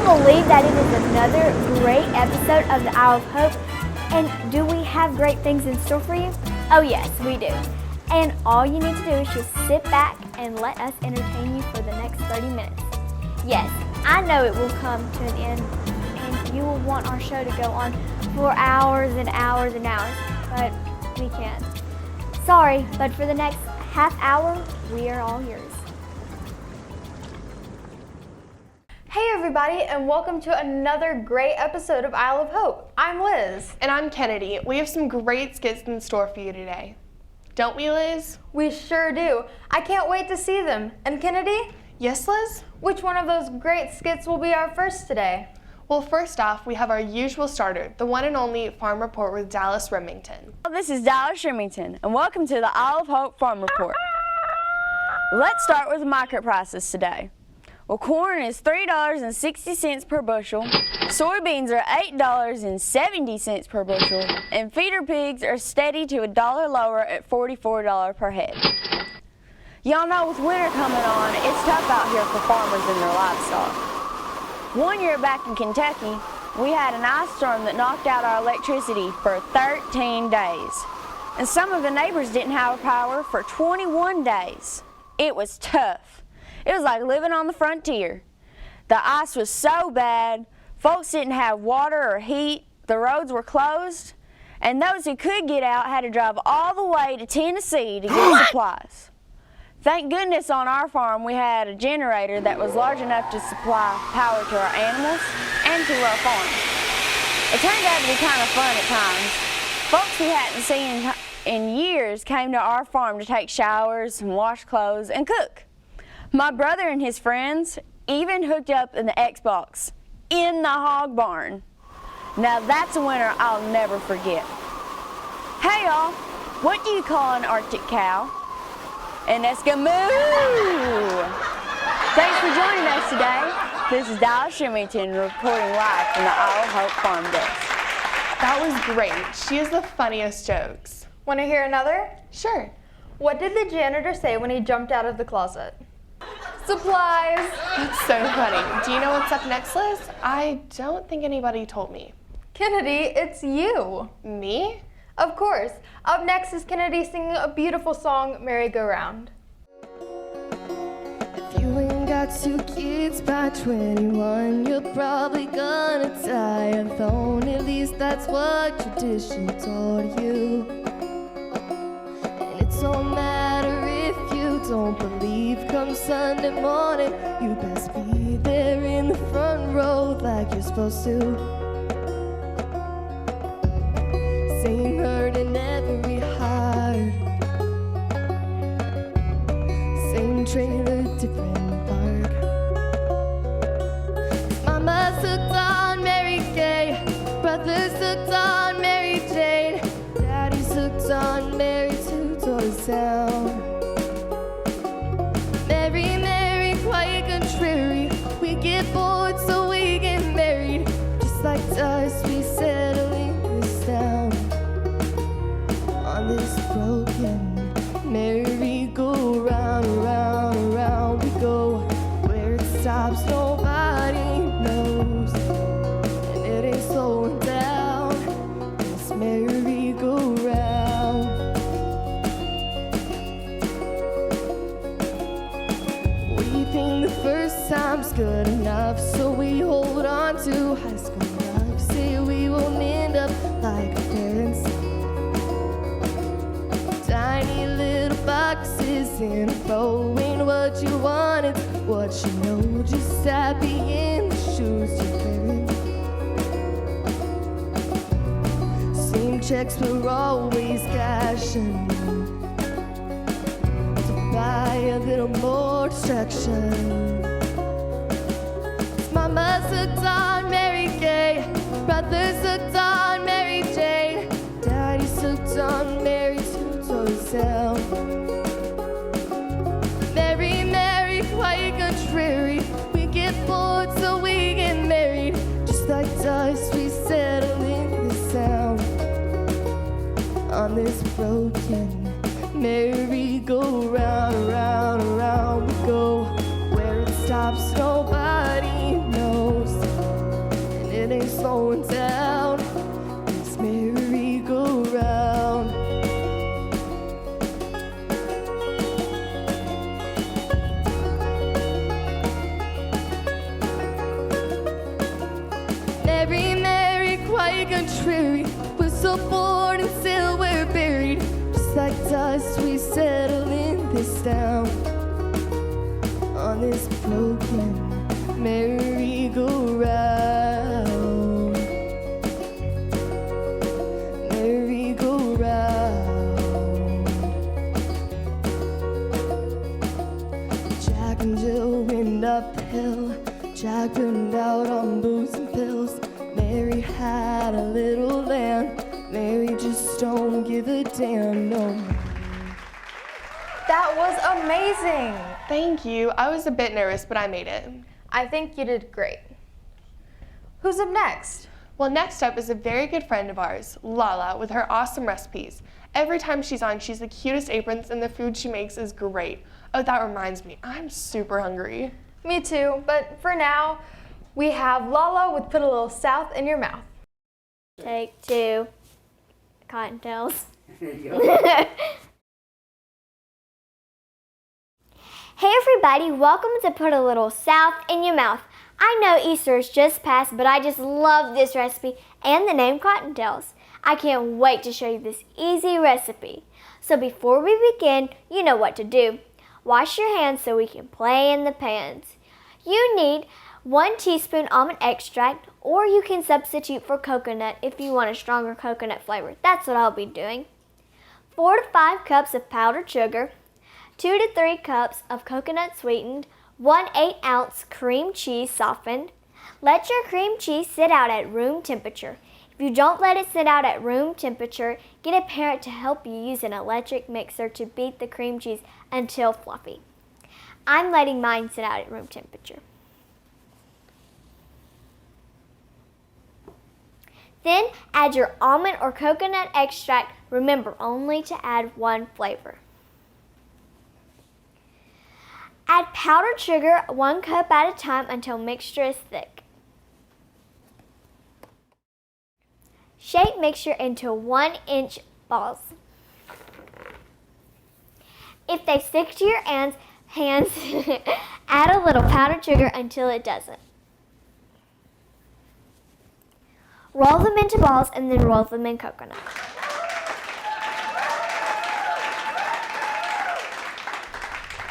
believe that it is another great episode of the Isle of Hope? And do we have great things in store for you? Oh yes, we do. And all you need to do is just sit back and let us entertain you for the next 30 minutes. Yes, I know it will come to an end and you will want our show to go on for hours and hours and hours, but we can't. Sorry, but for the next half hour, we are all yours. Hey everybody, and welcome to another great episode of Isle of Hope. I'm Liz. And I'm Kennedy. We have some great skits in store for you today. Don't we, Liz? We sure do. I can't wait to see them. And Kennedy? Yes, Liz? Which one of those great skits will be our first today? Well, first off, we have our usual starter, the one and only Farm Report with Dallas Remington. This is Dallas Remington, and welcome to the Isle of Hope Farm Report. Let's start with the market prices today. Well, corn is $3.60 per bushel, soybeans are $8.70 per bushel, and feeder pigs are steady to $1 lower at $44 per head. Y'all know with winter coming on, it's tough out here for farmers and their livestock. One year back in Kentucky, we had an ice storm that knocked out our electricity for 13 days. And some of the neighbors didn't have power for 21 days. It was tough. It was like living on the frontier. The ice was so bad, folks didn't have water or heat, the roads were closed, and those who could get out had to drive all the way to Tennessee to get supplies. Thank goodness on our farm we had a generator that was large enough to supply power to our animals and to our farm. It turned out to be kind of fun at times. Folks we hadn't seen in years came to our farm to take showers and wash clothes and cook. My brother and his friends even hooked up in the Xbox in the hog barn. Now that's a winter I'll never forget. Hey y'all, what do you call an Arctic cow? An Eskimo! Thanks for joining us today. This is Dallas Remington reporting live from the Isle of Hope Farm Desk. That was great. She has the funniest jokes. Want to hear another? Sure. What did the janitor say when he jumped out of the closet? Supplies! That's so funny. Do you know what's up next, Liz? I don't think anybody told me. Kennedy, it's you. Me? Of course. Up next is Kennedy singing a beautiful song, Merry Go Round. If you ain't got 2 kids by 21, you're probably gonna die alone. At least that's what tradition taught you. And it don't matter if you don't believe, come Sunday morning, you best be there in the front row like you're supposed to. Same hurt in every heart, same trailer, different park. Mama's hooked on Mary Kay, brother's hooked on Mary Jane, daddy's hooked on Mary Two Doors Down. Mary, Mary, quiet, contrary, we get bored so we get married. Just like dust, we settling this down. On this broken merry-go-round, around, around we go. Where it stops, nobody knows, and it ain't slowing down. This merry-go-round. We think the first time's good enough, so we hold on to high school love. Say we won't end up like our parents. Tiny little boxes in a row ain't what you wanted, what you know. Just happy in the shoes you're wearing. Same checks we're always cashing to buy a little more distraction. Mama's hooked on Mary Kay, brother's hooked on Mary Jane, daddy's hooked on Mary Two Doors Down. Mary, Mary, quiet, contrary, we get bored so we get married. Just like dust, we settle in the sound. On this broken merry-go-round, around, around we go. Where it stops, nobody knows. slowing down this merry-go-round. Mary, Mary, quiet, contrary, we're so bored and still we're buried. Just like dust, we settle in this town on this broken merry-go-round. Merry-go-round. Jack and Jill went uphill. Jack turned out on booze and pills. Mary had a little lamb. Mary just don't give a damn no more. That was amazing. Thank you. I was a bit nervous, but I made it. I think you did great. Who's up next? Well, next up is a very good friend of ours, Lala, with her awesome recipes. Every time she's on, she's the cutest aprons, and the food she makes is great. Oh, that reminds me, I'm super hungry. Me too, but for now, we have Lala with Put a Little South in Your Mouth. Take 2. Cottontails. Hey everybody, welcome to Put a Little South in Your Mouth. I know Easter is just past, but I just love this recipe and the name Cottontails. I can't wait to show you this easy recipe. So before we begin, you know what to do. Wash your hands so we can play in the pans. You need 1 teaspoon almond extract, or you can substitute for coconut if you want a stronger coconut flavor. That's what I'll be doing. 4 to 5 cups of powdered sugar, 2 to 3 cups of coconut sweetened, 1 8-ounce cream cheese softened. Let your cream cheese sit out at room temperature. If you don't let it sit out at room temperature, get a parent to help you use an electric mixer to beat the cream cheese until fluffy. I'm letting mine sit out at room temperature. Then add your almond or coconut extract. Remember, only to add 1 flavor. Add powdered sugar 1 cup at a time until mixture is thick. Shape mixture into 1-inch balls. If they stick to your hands, add a little powdered sugar until it doesn't. Roll them into balls and then roll them in coconut.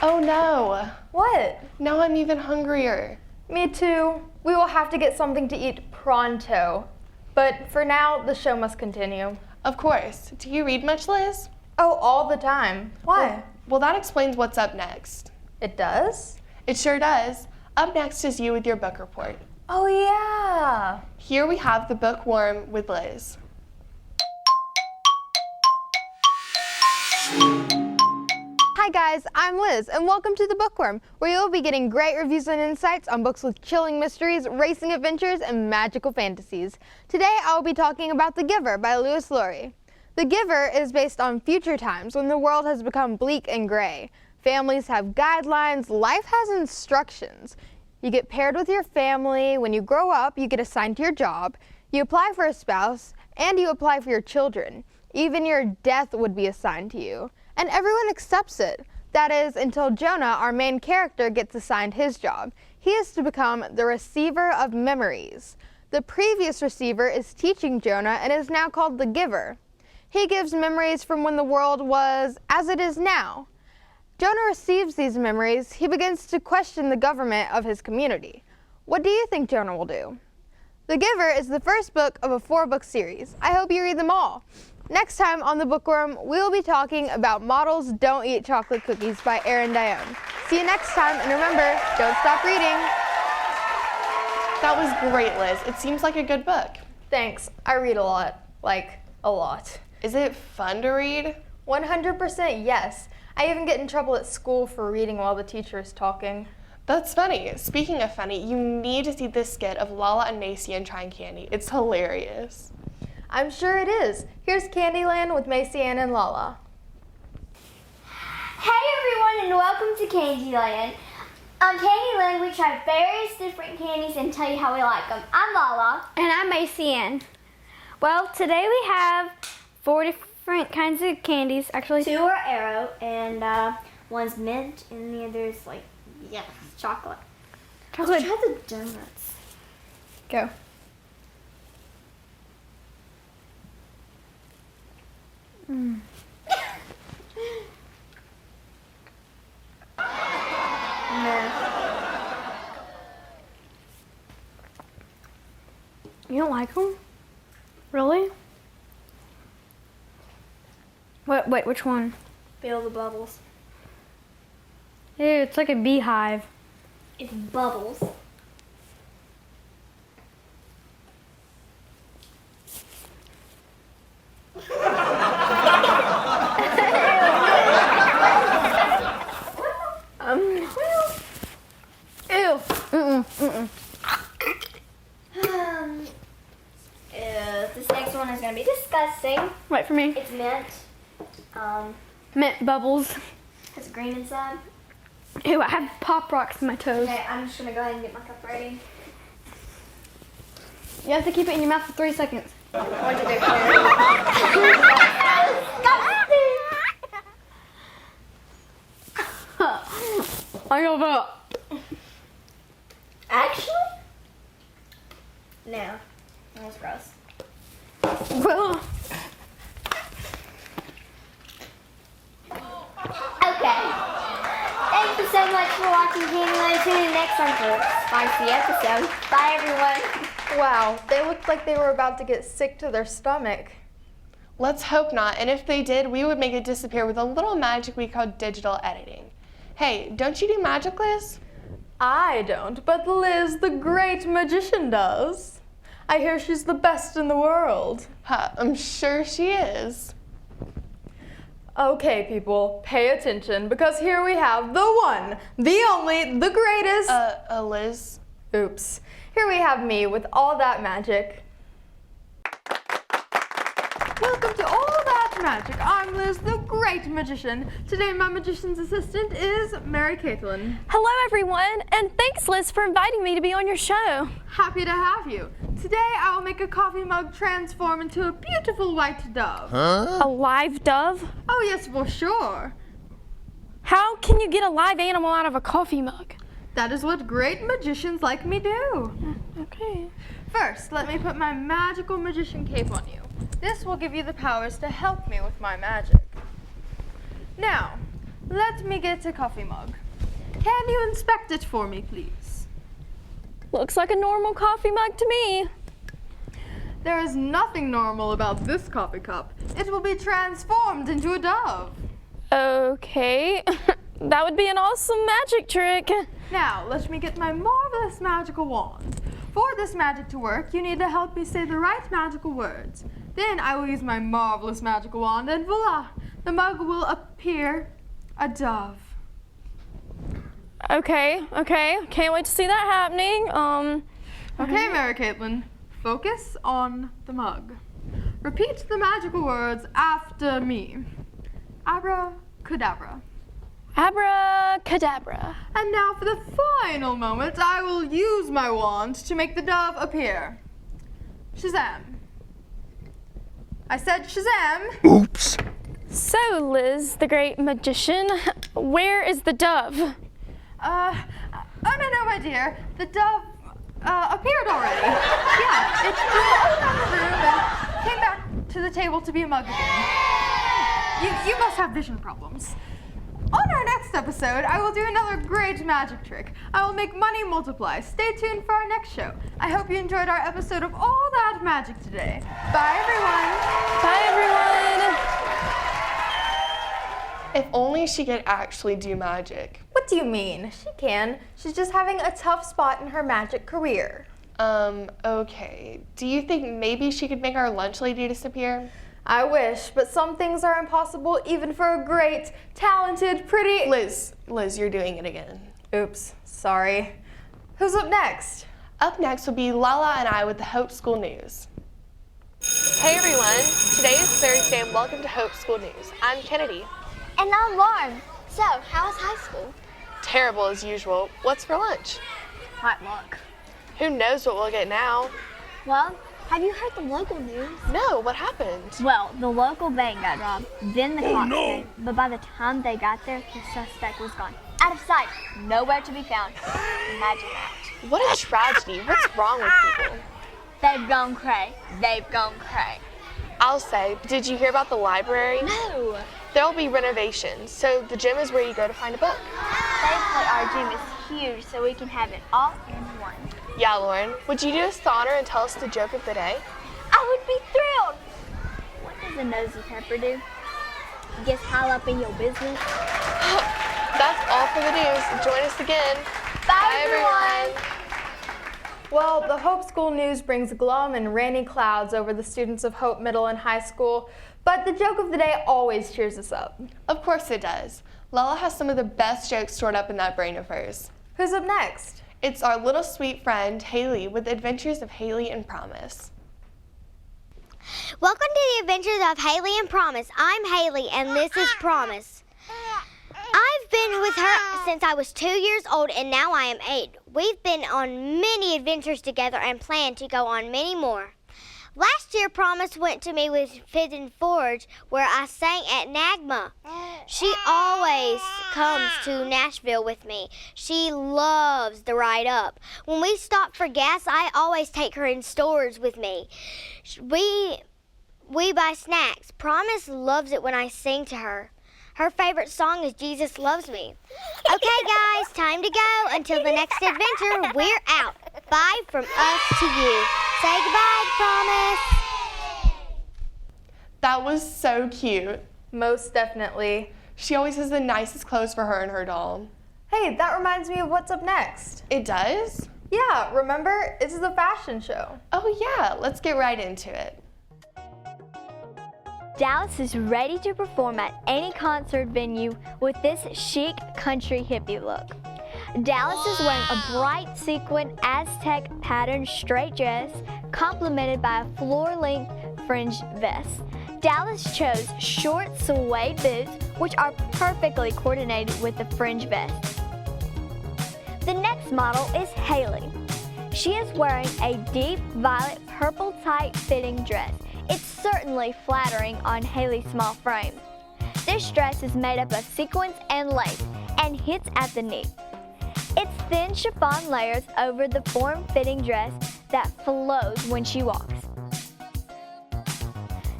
Oh no. What? Now I'm even hungrier. Me too. We will have to get something to eat pronto. But for now, the show must continue. Of course. Do you read much, Liz? Oh, all the time. Why? Well, that explains what's up next. It does? It sure does. Up next is you with your book report. Oh yeah. Here we have the bookworm with Liz. Hi guys, I'm Liz, and welcome to The Bookworm, where you'll be getting great reviews and insights on books with chilling mysteries, racing adventures, and magical fantasies. Today I'll be talking about The Giver by Lewis Laurie. The Giver is based on future times when the world has become bleak and gray. Families have guidelines, life has instructions. You get paired with your family. When you grow up, you get assigned to your job. You apply for a spouse, and you apply for your children. Even your death would be assigned to you. And everyone accepts it. That is, until Jonah, our main character, gets assigned his job. He is to become the receiver of memories. The previous receiver is teaching Jonah and is now called the Giver. He gives memories from when the world was as it is now. Jonah receives these memories. He begins to question the government of his community. What do you think Jonah will do? The Giver is the first book of a 4-book series. I hope you read them all. Next time on The Bookworm, we'll be talking about Models Don't Eat Chocolate Cookies by Erin Dione. See you next time, and remember, don't stop reading. That was great, Liz. It seems like a good book. Thanks. I read a lot. Like, a lot. Is it fun to read? 100% yes. I even get in trouble at school for reading while the teacher is talking. That's funny. Speaking of funny, you need to see this skit of Lala and Macy and trying candy. It's hilarious. I'm sure it is. Here's Candyland with Macy Ann and Lala. Hey everyone, and welcome to Candyland. On Candyland, we try various different candies and tell you how we like them. I'm Lala. And I'm Macy Ann. Well, today we have 4 different kinds of candies. Actually, 2 are Arrow, and one's mint, and the other's chocolate. Let's try the donuts. go. You don't like them? Really? Wait, which one? Feel the bubbles. Ew, it's like a beehive. It's bubbles. Ew. This next one is gonna be disgusting. Wait for me. It's mint. Mint bubbles. It's green inside. Ew, I have Pop Rocks in my toes. Okay, I'm just gonna go ahead and get my cup ready. You have to keep it in your mouth for 3 seconds. What'd you do? I give up. Actually? No. That was gross. Well, Okay. Thank you so much for watching Candyland. Tune in next time for a spicy episode. Bye, everyone. Wow, they looked like they were about to get sick to their stomach. Let's hope not, and if they did, we would make it disappear with a little magic we call digital editing. Hey, don't you do magic, Liz? I don't, but Liz, the great magician, does. I hear she's the best in the world. I'm sure she is. Okay, people, pay attention, because here we have the one, the only, the greatest. Liz? Oops. Here we have me with all that magic. Welcome to All That Magic. I'm Liz, the great magician. Today my magician's assistant is Mary Caitlin. Hello everyone, and thanks Liz for inviting me to be on your show. Happy to have you. Today I will make a coffee mug transform into a beautiful white dove. A live dove? Oh yes, for sure. How can you get a live animal out of a coffee mug? That is what great magicians like me do. Okay. First, let me put my magical magician cape on you. This will give you the powers to help me with my magic. Now, let me get a coffee mug. Can you inspect it for me, please? Looks like a normal coffee mug to me. There is nothing normal about this coffee cup. It will be transformed into a dove. Okay. That would be an awesome magic trick. Now, let me get my marvelous magical wand. For this magic to work, you need to help me say the right magical words. Then I will use my marvelous magical wand and voila! The mug will appear a dove. Okay. Can't wait to see that happening. Okay, Mary Caitlin, focus on the mug. Repeat the magical words after me. Abracadabra. Abracadabra. And now for the final moment, I will use my wand to make the dove appear. Shazam. I said Shazam. Oops. So Liz, the great magician, where is the dove? Oh no, my dear. The dove appeared already. Yeah, it flew around the room and came back to the table to be a mug again. You must have vision problems. On our next episode, I will do another great magic trick. I will make money multiply. Stay tuned for our next show. I hope you enjoyed our episode of All That Magic today. Bye, everyone. Bye everyone. If only she could actually do magic. What do you mean? She can. She's just having a tough spot in her magic career. Okay. Do you think maybe she could make our lunch lady disappear? I wish, but some things are impossible even for a great, talented, pretty... Liz, you're doing it again. Oops, sorry. Who's up next? Up next will be Lala and I with the Hope School News. Hey everyone, today is Thursday and welcome to Hope School News. I'm Kennedy. And I'm Lauren. So, how was high school? Terrible as usual. What's for lunch? Potluck. Who knows what we'll get now? Well, have you heard the local news? No, what happened? Well, the local bank got robbed, then the cops came, but by the time they got there, the suspect was gone. Out of sight, nowhere to be found. Imagine that. What a tragedy. What's wrong with people? They've gone cray. They've gone cray. I'll say, but did you hear about the library? No. There will be renovations, so the gym is where you go to find a book. Thankfully, our gym is huge, so we can have it all in one. Yeah, Lauren, would you do us the honor and tell us the joke of the day? I would be thrilled. What does a nosy pepper do? Gets high up in your business. That's all for the news. Join us again. Bye everyone. Well, the Hope School news brings glum and rainy clouds over the students of Hope Middle and High School, but the joke of the day always cheers us up. Of course it does. Lala has some of the best jokes stored up in that brain of hers. Who's up next? It's our little sweet friend, Haley, with the adventures of Haley and Promise. Welcome to the adventures of Haley and Promise. I'm Haley and this is Promise. I've been with her since I was 2 years old and now I am 8. We've been on many adventures together and plan to go on many more. Last year, Promise went to me with Pigeon Forge where I sang at NAGMA. She always comes to Nashville with me. She loves the ride up. When we stop for gas, I always take her in stores with me. We buy snacks. Promise loves it when I sing to her. Her favorite song is Jesus Loves Me. Okay, guys, time to go. Until the next adventure, we're out. Bye from us to you. Say goodbye, Promise. That was so cute. Most definitely. She always has the nicest clothes for her and her doll. Hey, that reminds me of what's up next. It does? Yeah, remember? This is a fashion show. Oh yeah, let's get right into it. Dallas is ready to perform at any concert venue with this chic country hippie look. Dallas is wearing a bright sequin Aztec pattern straight dress complemented by a floor-length fringe vest. Dallas chose short suede boots which are perfectly coordinated with the fringe vest. The next model is Haley. She is wearing a deep violet purple tight fitting dress. It's certainly flattering on Haley's small frame. This dress is made up of sequins and lace and hits at the knee. It's thin chiffon layers over the form-fitting dress that flows when she walks.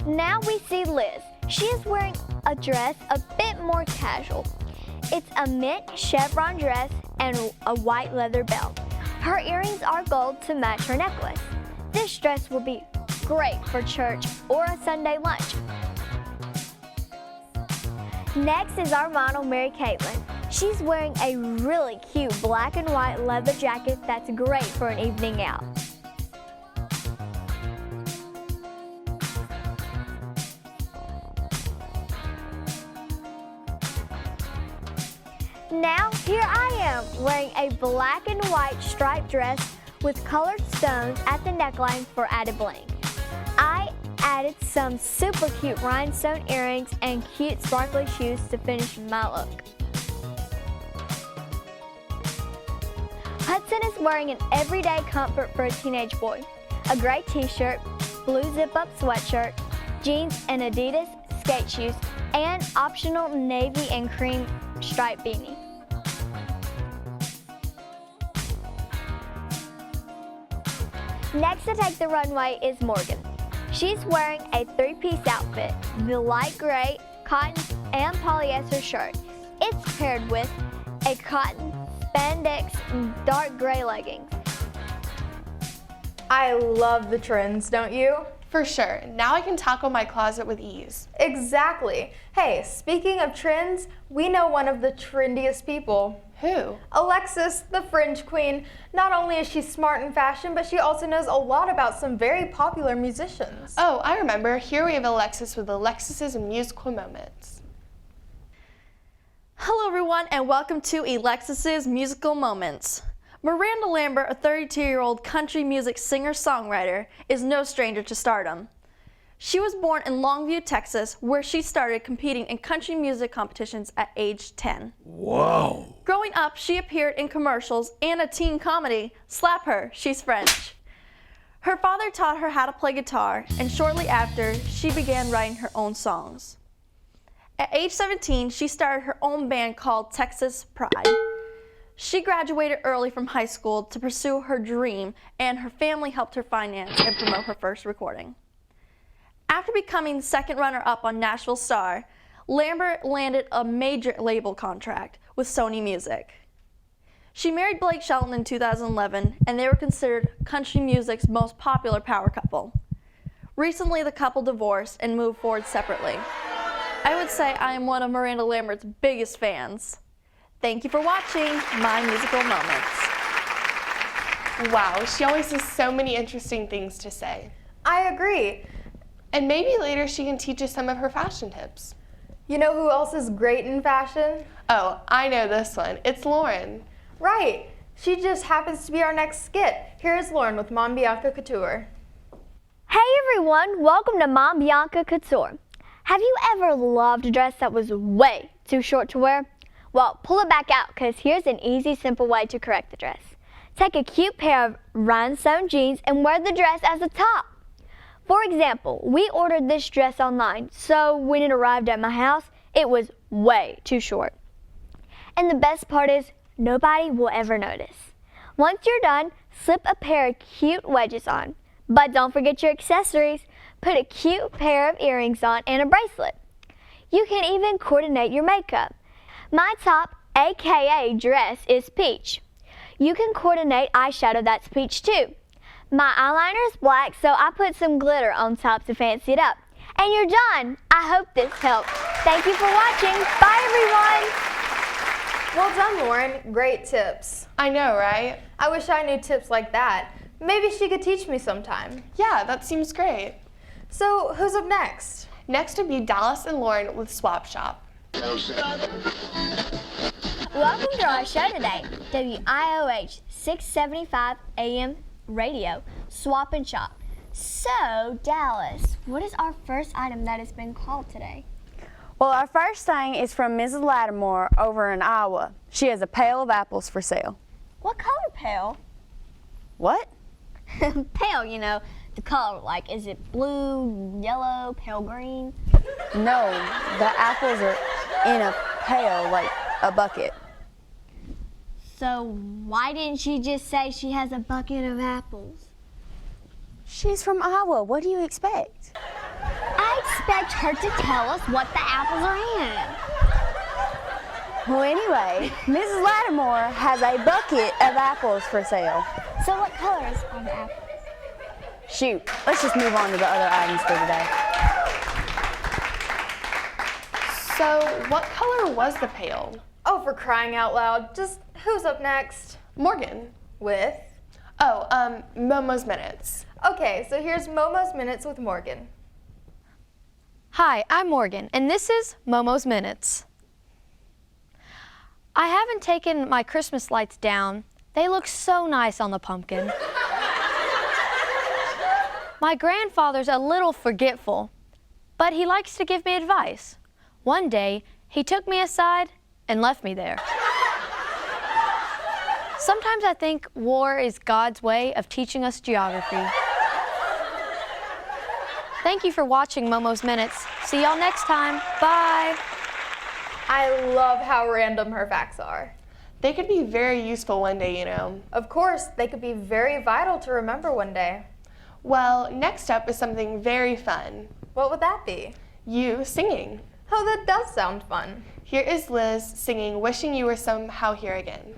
Now we see Liz. She is wearing a dress a bit more casual. It's a mint chevron dress and a white leather belt. Her earrings are gold to match her necklace. This dress will be great for church or a Sunday lunch. Next is our model, Mary Caitlin. She's wearing a really cute black and white leather jacket that's great for an evening out. Now here I am wearing a black and white striped dress with colored stones at the neckline for added bling. I added some super cute rhinestone earrings and cute sparkly shoes to finish my look. Hudson is wearing an everyday comfort for a teenage boy. A gray t-shirt, blue zip-up sweatshirt, jeans and Adidas skate shoes, and optional navy and cream striped beanie. Next to take the runway is Morgan. She's wearing a three-piece outfit, the light gray, cotton, and polyester shirt. It's paired with a cotton, spandex, and dark gray leggings. I love the trends, don't you? For sure. Now I can tackle my closet with ease. Exactly. Hey, speaking of trends, we know one of the trendiest people. Who? Alexis, the fringe queen. Not only is she smart in fashion, but she also knows a lot about some very popular musicians. Oh, I remember. Here we have Alexis with Alexis's musical moments. Hello everyone and welcome to Alexis's Musical Moments. Miranda Lambert, a 32-year-old country music singer-songwriter, is no stranger to stardom. She was born in Longview, Texas, where she started competing in country music competitions at age 10. Whoa! Growing up, she appeared in commercials and a teen comedy, Slap Her, She's French. Her father taught her how to play guitar, and shortly after, she began writing her own songs. At age 17, she started her own band called Texas Pride. She graduated early from high school to pursue her dream, and her family helped her finance and promote her first recording. After becoming second runner-up on Nashville Star, Lambert landed a major label contract with Sony Music. She married Blake Shelton in 2011, and they were considered country music's most popular power couple. Recently, the couple divorced and moved forward separately. I would say I am one of Miranda Lambert's biggest fans. Thank you for watching My Musical Moments. Wow, she always has so many interesting things to say. I agree. And maybe later she can teach us some of her fashion tips. You know who else is great in fashion? Oh, I know this one. It's Lauren. Right. She just happens to be our next skit. Here's Lauren with Mom Bianca Couture. Hey everyone, welcome to Mom Bianca Couture. Have you ever loved a dress that was way too short to wear? Well, pull it back out because here's an easy, simple way to correct the dress. Take a cute pair of rhinestone jeans and wear the dress as a top. For example, we ordered this dress online, so when it arrived at my house, it was way too short. And the best part is, nobody will ever notice. Once you're done, slip a pair of cute wedges on. But don't forget your accessories. Put a cute pair of earrings on and a bracelet. You can even coordinate your makeup. My top, aka dress, is peach. You can coordinate eyeshadow that's peach too. My eyeliner is black, so I put some glitter on top to fancy it up. And you're done. I hope this helped. Thank you for watching. Bye, everyone. Well done, Lauren. Great tips. I know, right? I wish I knew tips like that. Maybe she could teach me sometime. Yeah, that seems great. So, who's up next? Next would be Dallas and Lauren with Swap Shop. Welcome to our show today, WIOH 675 AM radio, Swap and Shop. So, Dallas, what is our first item that has been called today? Well, our first thing is from Mrs. Lattimore over in Iowa. She has a pail of apples for sale. What color pail? What? Pale, you know, the color, like, is it blue, yellow, pale green? No, the apples are in a pail, like a bucket. So why didn't she just say she has a bucket of apples? She's from Iowa. What do you expect? I expect her to tell us what the apples are in. Well, anyway, Mrs. Lattimore has a bucket of apples for sale. So what colors are the apples? Shoot, let's just move on to the other items for today. So, what color was the pail? Oh, for crying out loud. Just who's up next? Morgan. With? Oh, Momo's Minutes. Okay, so here's Momo's Minutes with Morgan. Hi, I'm Morgan, and this is Momo's Minutes. I haven't taken my Christmas lights down. They look so nice on the pumpkin. My grandfather's a little forgetful, but he likes to give me advice. One day, he took me aside and left me there. Sometimes I think war is God's way of teaching us geography. Thank you for watching Momo's Minutes. See y'all next time. Bye. I love how random her facts are. They could be very useful one day, you know. Of course, they could be very vital to remember one day. Well, next up is something very fun. What would that be? You singing. Oh, that does sound fun. Here is Liz singing Wishing You Were Somehow Here Again.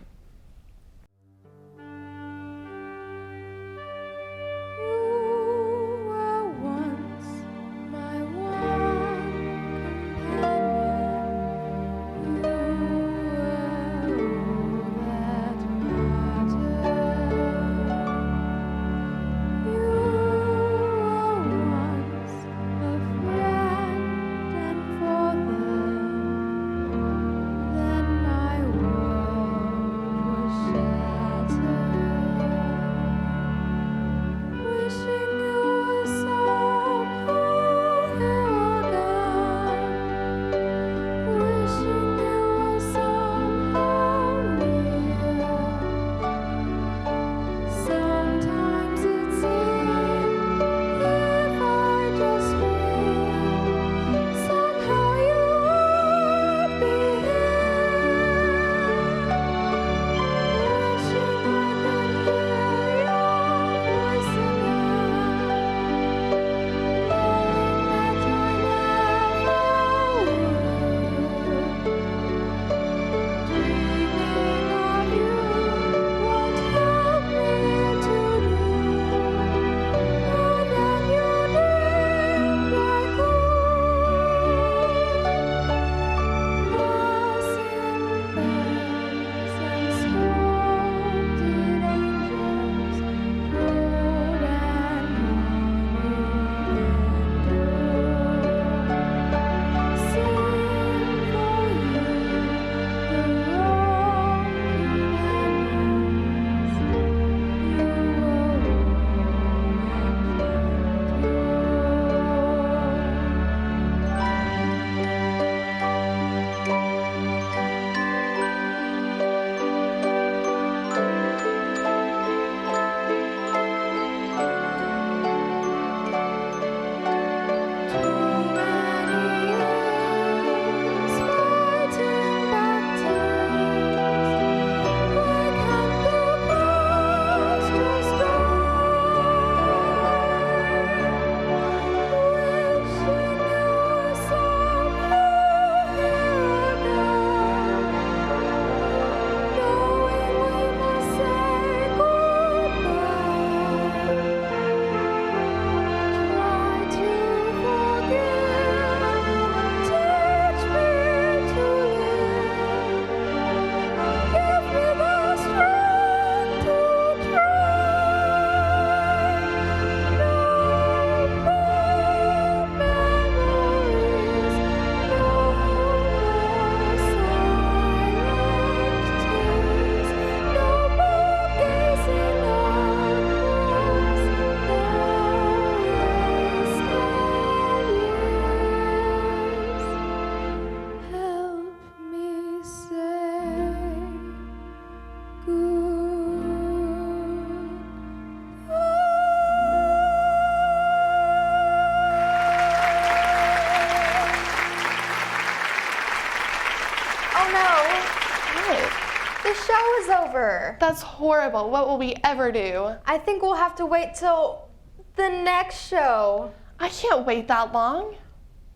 show is over. That's horrible. What will we ever do? I think we'll have to wait till the next show. I can't wait that long.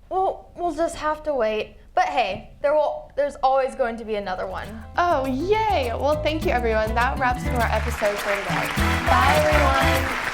Well, we'll just have to wait. But hey, there's always going to be another one. Oh, yay! Well, thank you, everyone. That wraps up our episode for today. Bye, everyone.